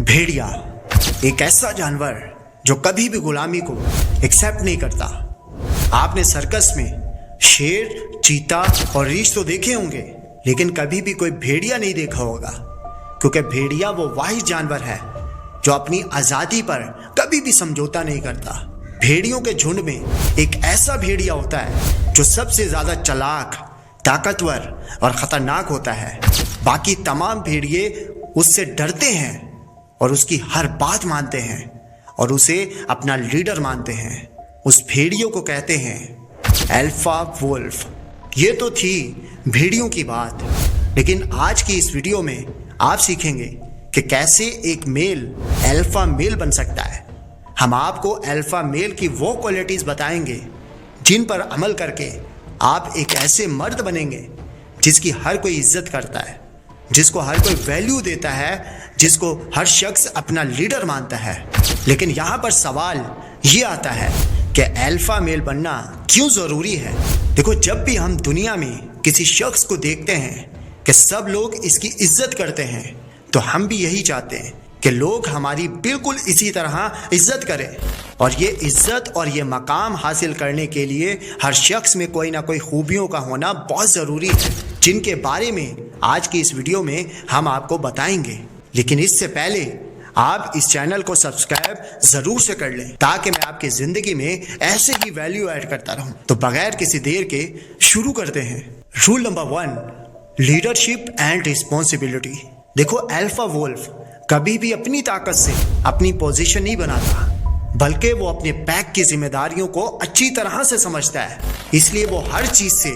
भेड़िया एक ऐसा जानवर जो कभी भी गुलामी को एक्सेप्ट नहीं करता। आपने सर्कस में शेर, चीता और रीछ तो देखे होंगे, लेकिन कभी भी कोई भेड़िया नहीं देखा होगा, क्योंकि भेड़िया वो वाहिद जानवर है जो अपनी आज़ादी पर कभी भी समझौता नहीं करता। भेड़ियों के झुंड में एक ऐसा भेड़िया होता है जो सबसे ज़्यादा चालाक, ताकतवर और ख़तरनाक होता है। बाकी तमाम भेड़िए उससे डरते हैं और उसकी हर बात मानते हैं और उसे अपना लीडर मानते हैं। उस भेड़ियों को कहते हैं अल्फा वुल्फ। ये तो थी भेड़ियों की बात, लेकिन आज की इस वीडियो में आप सीखेंगे कि कैसे एक मेल अल्फा मेल बन सकता है। हम आपको अल्फा मेल की वो क्वालिटीज़ बताएंगे जिन पर अमल करके आप एक ऐसे मर्द बनेंगे जिसकी हर कोई इज्जत करता है, जिसको हर कोई वैल्यू देता है, जिसको हर शख्स अपना लीडर मानता है। लेकिन यहाँ पर सवाल ये आता है कि अल्फा मेल बनना क्यों ज़रूरी है। देखो, जब भी हम दुनिया में किसी शख्स को देखते हैं कि सब लोग इसकी इज्जत करते हैं, तो हम भी यही चाहते हैं कि लोग हमारी बिल्कुल इसी तरह इज्जत करें। और ये इज्जत और ये मकाम हासिल करने के लिए हर शख्स में कोई ना कोई खूबियों का होना बहुत ज़रूरी है, जिनके बारे में आज की इस वीडियो में हम आपको बताएंगे। लेकिन इससे पहले आप इस चैनल को सब्सक्राइब ज़रूर से कर लें, ताकि मैं आपकी ज़िंदगी में ऐसे ही वैल्यू ऐड करता रहूं। तो बगैर किसी देर के शुरू करते हैं। Rule number 1, leadership and responsibility. देखो, अल्फा वुल्फ कभी भी अपनी ताकत से अपनी पोजीशन नहीं बनाता, बल्कि वो अपने पैक की जिम्मेदारियों को अच्छी तरह से समझता है। इसलिए वो हर चीज़ से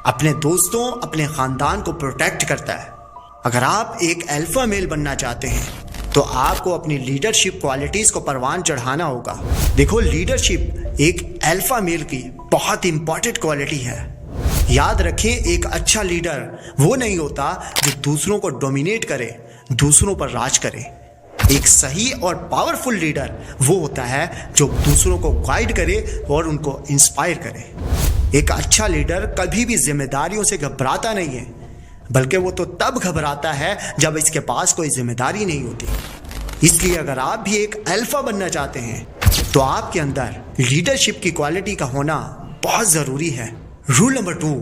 अपने दोस्तों, अपने ख़ानदान को प्रोटेक्ट करता है। अगर आप एक अल्फा मेल बनना चाहते हैं तो आपको अपनी लीडरशिप क्वालिटीज़ को परवान चढ़ाना होगा। देखो, लीडरशिप एक अल्फा मेल की बहुत इंपॉर्टेंट क्वालिटी है। याद रखें, एक अच्छा लीडर वो नहीं होता जो दूसरों को डोमिनेट करे, दूसरों पर राज करे। एक सही और पावरफुल लीडर वो होता है जो दूसरों को गाइड करे और उनको इंस्पायर करे। एक अच्छा लीडर कभी भी जिम्मेदारियों से घबराता नहीं है, बल्कि वो तो तब घबराता है जब इसके पास कोई जिम्मेदारी नहीं होती। इसलिए अगर आप भी एक अल्फा बनना चाहते हैं तो आपके अंदर लीडरशिप की क्वालिटी का होना बहुत ज़रूरी है। Rule number 2,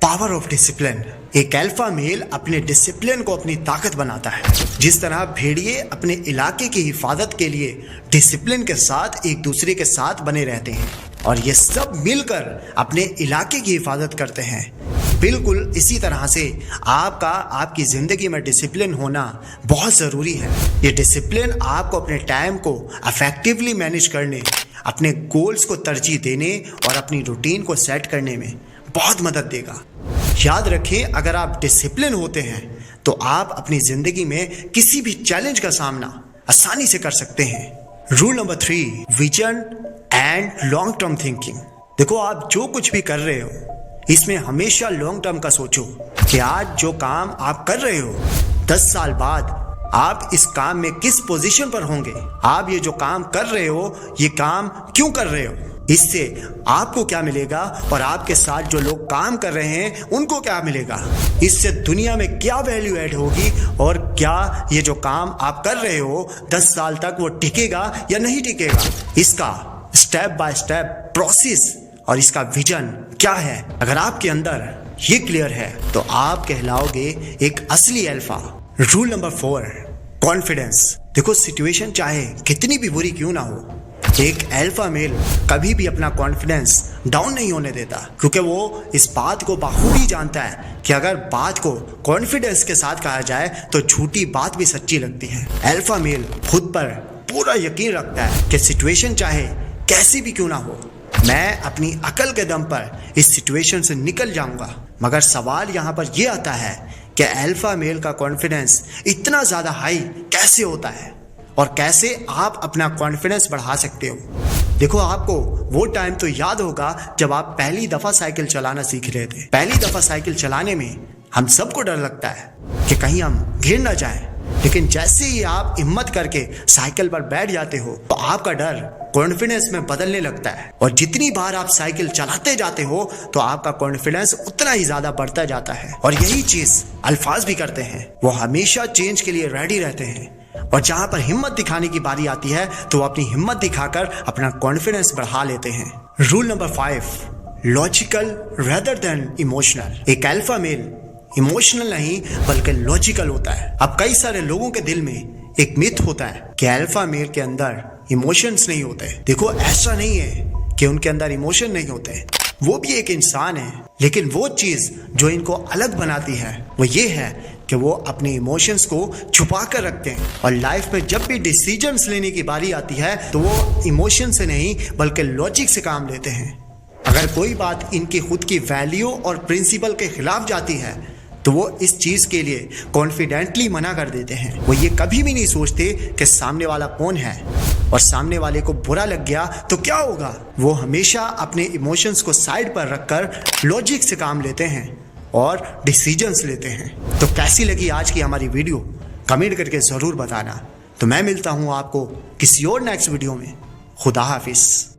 power of discipline. एक अल्फा मेल अपने डिसिप्लिन को अपनी ताकत बनाता है। जिस तरह भेड़िए अपने इलाके की हिफाजत के लिए डिसिप्लिन के साथ एक दूसरे के साथ बने रहते हैं और ये सब मिलकर अपने इलाके की हिफाजत करते हैं, बिल्कुल इसी तरह से आपकी ज़िंदगी में डिसिप्लिन होना बहुत ज़रूरी है। ये डिसिप्लिन आपको अपने टाइम को इफेक्टिवली मैनेज करने, अपने गोल्स को तरजीह देने और अपनी रूटीन को सेट करने में बहुत मदद देगा। याद रखें, अगर आप डिसिप्लिन होते हैं तो आप अपनी ज़िंदगी में किसी भी चैलेंज का सामना आसानी से कर सकते हैं। Rule number 3, vision and long term thinking. देखो, आप जो कुछ भी कर रहे हो इसमें हमेशा लॉन्ग टर्म का सोचो कि आज जो काम आप कर रहे हो 10 साल बाद आप इस काम में किस पोजीशन पर होंगे। आप ये जो काम कर रहे हो, ये काम क्यों कर रहे हो, इससे आपको क्या मिलेगा और आपके साथ जो लोग काम कर रहे हैं उनको क्या मिलेगा। इससे दुनिया में क्या वैल्यू ऐड होगी और क्या ये जो काम आप कर रहे हो 10 साल तक वो टिकेगा या नहीं टिकेगा। इसका स्टेप बाय स्टेप प्रोसेस और इसका विजन क्या है, अगर आपके अंदर ये क्लियर है तो आप कहलाओगे एक असली अल्फा। Rule number 4, confidence. देखो, सिचुएशन चाहे कितनी भी बुरी क्यों ना हो, एक अल्फा मेल कभी भी अपना कॉन्फिडेंस डाउन नहीं होने देता, क्योंकि वो इस बात को बखूबी जानता है कि अगर बात को कॉन्फिडेंस के साथ कहा जाए तो झूठी बात भी सच्ची लगती है। अल्फा मेल खुद पर पूरा यकीन रखता है कि सिचुएशन चाहे कैसी भी क्यों ना हो, मैं अपनी अकल के दम पर इस सिचुएशन से निकल जाऊंगा। मगर सवाल यहाँ पर यह आता है कि अल्फा मेल का कॉन्फिडेंस इतना ज़्यादा हाई कैसे होता है और कैसे आप अपना कॉन्फिडेंस बढ़ा सकते हो। देखो, आपको वो टाइम तो याद होगा जब आप पहली दफ़ा साइकिल चलाना सीख रहे थे। पहली दफ़ा साइकिल चलाने में हम सबको डर लगता है कि कहीं हम गिर ना जाएं, लेकिन जैसे ही आप हिम्मत करके साइकिल पर बैठ जाते हो तो आपका डर कॉन्फिडेंस में बदलने लगता है और जितनी बार आप साइकिल चलाते जाते हो तो आपका कॉन्फिडेंस उतना ही ज्यादा बढ़ता जाता है। और यही चीज अल्फाज भी करते हैं, वो हमेशा चेंज के लिए रेडी रहते हैं। और जहां पर हिम्मत दिखाने की बारी आती है तो वो अपनी हिम्मत दिखाकर अपना कॉन्फिडेंस बढ़ा लेते हैं। Rule number 5, logical rather than emotional. एक अल्फा मेल इमोशनल नहीं बल्कि लॉजिकल होता है। अब कई सारे लोगों के दिल में एक मिथ होता है कि अल्फा मेल के अंदर इमोशंस नहीं होते। देखो, ऐसा नहीं है कि उनके अंदर इमोशन नहीं होते, वो भी एक इंसान है, लेकिन वो चीज जो इनको अलग बनाती है वो ये है कि वो अपने इमोशंस को छुपा कर रखते हैं और लाइफ में जब भी डिसीजंस लेने की बारी आती है तो वो इमोशन से नहीं बल्कि लॉजिक से काम लेते हैं। अगर कोई बात इनकी खुद की वैल्यू और प्रिंसिपल के खिलाफ जाती है तो वो इस चीज के लिए कॉन्फिडेंटली मना कर देते हैं। वो ये कभी भी नहीं सोचते कि सामने वाला कौन है और सामने वाले को बुरा लग गया तो क्या होगा। वो हमेशा अपने इमोशंस को साइड पर रखकर लॉजिक से काम लेते हैं और डिसीजंस लेते हैं। तो कैसी लगी आज की हमारी वीडियो कमेंट करके ज़रूर बताना। तो मैं मिलता हूँ आपको किसी और नेक्स्ट वीडियो में। खुदा हाफिज़।